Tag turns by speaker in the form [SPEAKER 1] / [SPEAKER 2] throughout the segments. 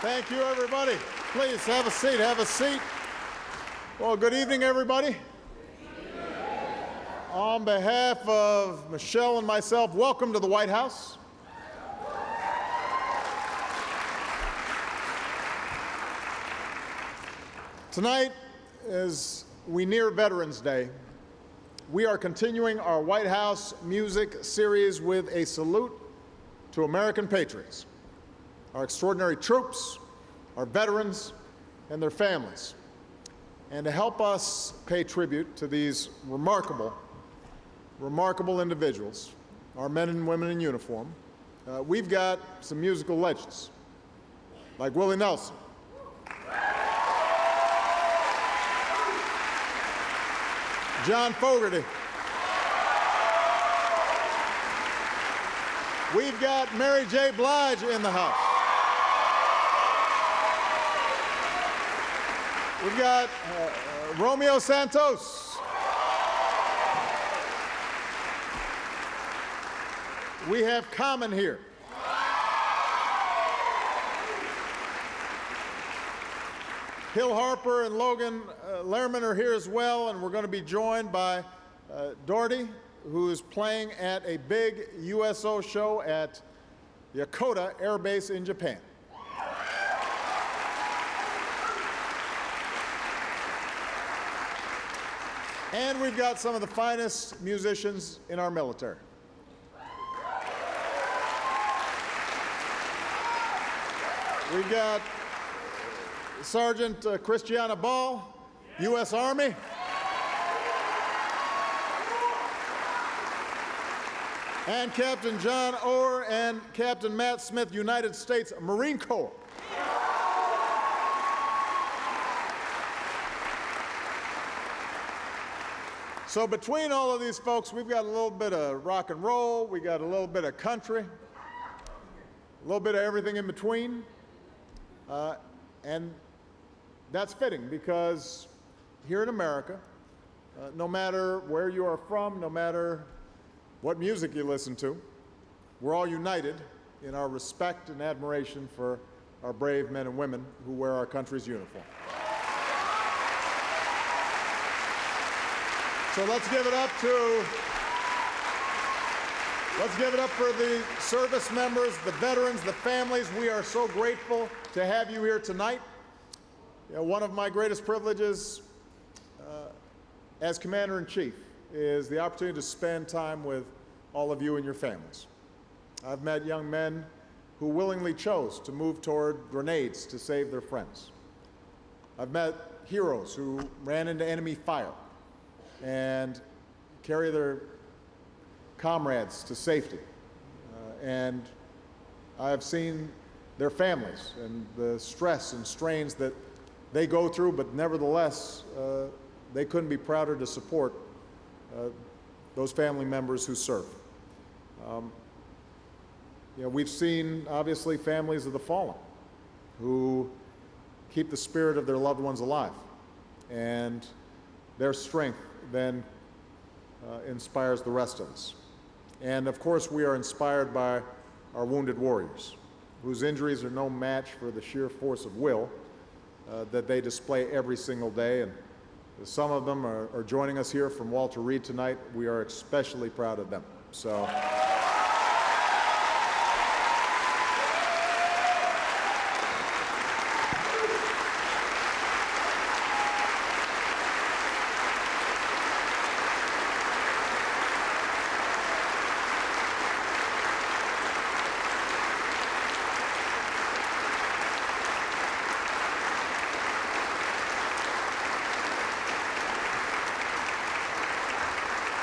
[SPEAKER 1] Thank you, everybody. Please have a seat, have a seat. Well, good evening, everybody. On behalf of Michelle and myself, welcome to the White House. Tonight, as we near Veterans Day, we are continuing our White House music series with a salute to American patriots, our extraordinary troops, our veterans, and their families. And to help us pay tribute to these remarkable individuals, our men and women in uniform, we've got some musical legends, like Willie Nelson, John Fogerty. We've got Mary J. Blige in the house. We've got Romeo Santos. We have Common here. Hill Harper and Logan Lerman are here as well, and we're going to be joined by Doherty, who is playing at a big USO show at Yokota Air Base in Japan. And we've got some of the finest musicians in our military. We've got Sergeant Christiana Ball, U.S. Army. And Captain John Orr and Captain Matt Smith, United States Marine Corps. So between all of these folks, we've got a little bit of rock and roll, we got a little bit of country, a little bit of everything in between. And that's fitting because here in America, no matter where you are from, no matter what music you listen to, we're all united in our respect and admiration for our brave men and women who wear our country's uniform. So let's give it up for the service members, the veterans, the families. We are so grateful to have you here tonight. You know, one of my greatest privileges as Commander-in-Chief is the opportunity to spend time with all of you and your families. I've met young men who willingly chose to move toward grenades to save their friends. I've met heroes who ran into enemy fire and carry their comrades to safety. And I've seen their families and the stress and strains that they go through, but nevertheless, they couldn't be prouder to support those family members who serve. You know, we've seen, obviously, families of the fallen who keep the spirit of their loved ones alive, and their strength then inspires the rest of us. And of course, we are inspired by our wounded warriors, whose injuries are no match for the sheer force of will that they display every single day. And some of them are joining us here from Walter Reed tonight. We are especially proud of them. So.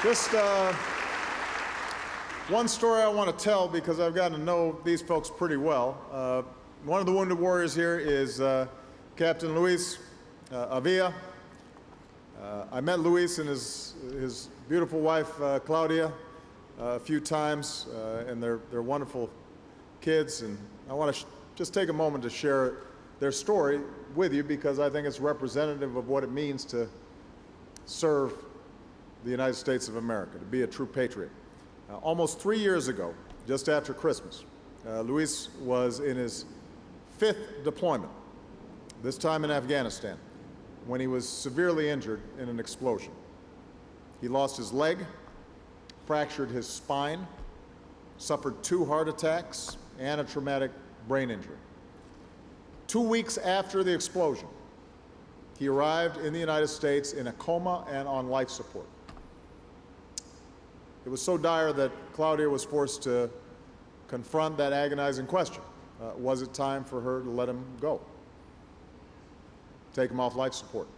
[SPEAKER 1] Just one story I want to tell because I've gotten to know these folks pretty well. One of the wounded warriors here is Captain Luis Avila. I met Luis and his beautiful wife, Claudia, a few times, and they're wonderful kids. And I want to just take a moment to share their story with you because I think it's representative of what it means to serve the United States of America, to be a true patriot. Almost 3 years ago, just after Christmas, Luis was in his fifth deployment, this time in Afghanistan, when he was severely injured in an explosion. He lost his leg, fractured his spine, suffered 2 heart attacks, and a traumatic brain injury. 2 weeks after the explosion, he arrived in the United States in a coma and on life support. It was so dire that Claudia was forced to confront that agonizing question. Was it time for her to let him go? Take him off life support.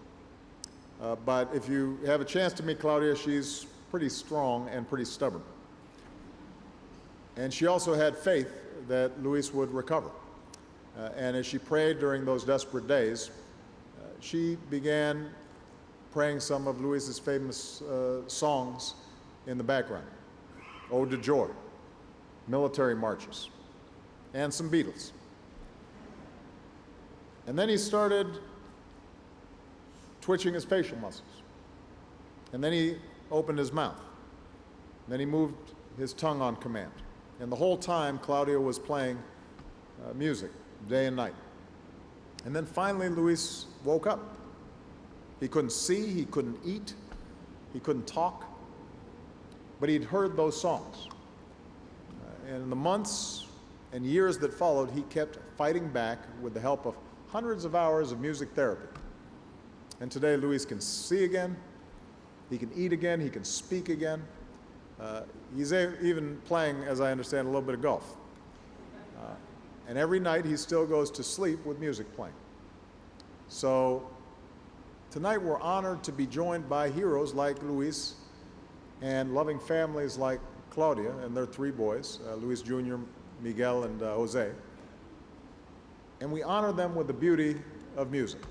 [SPEAKER 1] But if you have a chance to meet Claudia, she's pretty strong and pretty stubborn. And she also had faith that Luis would recover. And as she prayed during those desperate days, she began praying some of Luis's famous songs in the background. Ode to Joy, military marches, and some Beatles. And then he started twitching his facial muscles. And then he opened his mouth. And then he moved his tongue on command. And the whole time, Claudia was playing music, day and night. And then finally, Luis woke up. He couldn't see, he couldn't eat, he couldn't talk, but he'd heard those songs. And in the months and years that followed, he kept fighting back with the help of hundreds of hours of music therapy. And today, Luis can see again, he can eat again, he can speak again. He's even playing, as I understand, a little bit of golf. And every night he still goes to sleep with music playing. So tonight we're honored to be joined by heroes like Luis and loving families like Claudia and their 3 boys, Luis Jr., Miguel, and Jose. And we honor them with the beauty of music.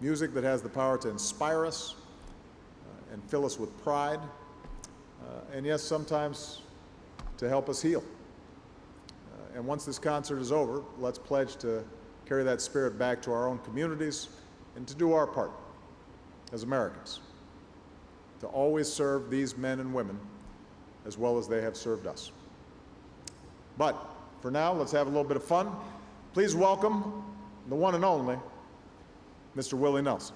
[SPEAKER 1] Music that has the power to inspire us and fill us with pride, and yes, sometimes to help us heal. And once this concert is over, let's pledge to carry that spirit back to our own communities and to do our part as Americans, to always serve these men and women as well as they have served us. But for now, let's have a little bit of fun. Please welcome the one and only Mr. Willie Nelson.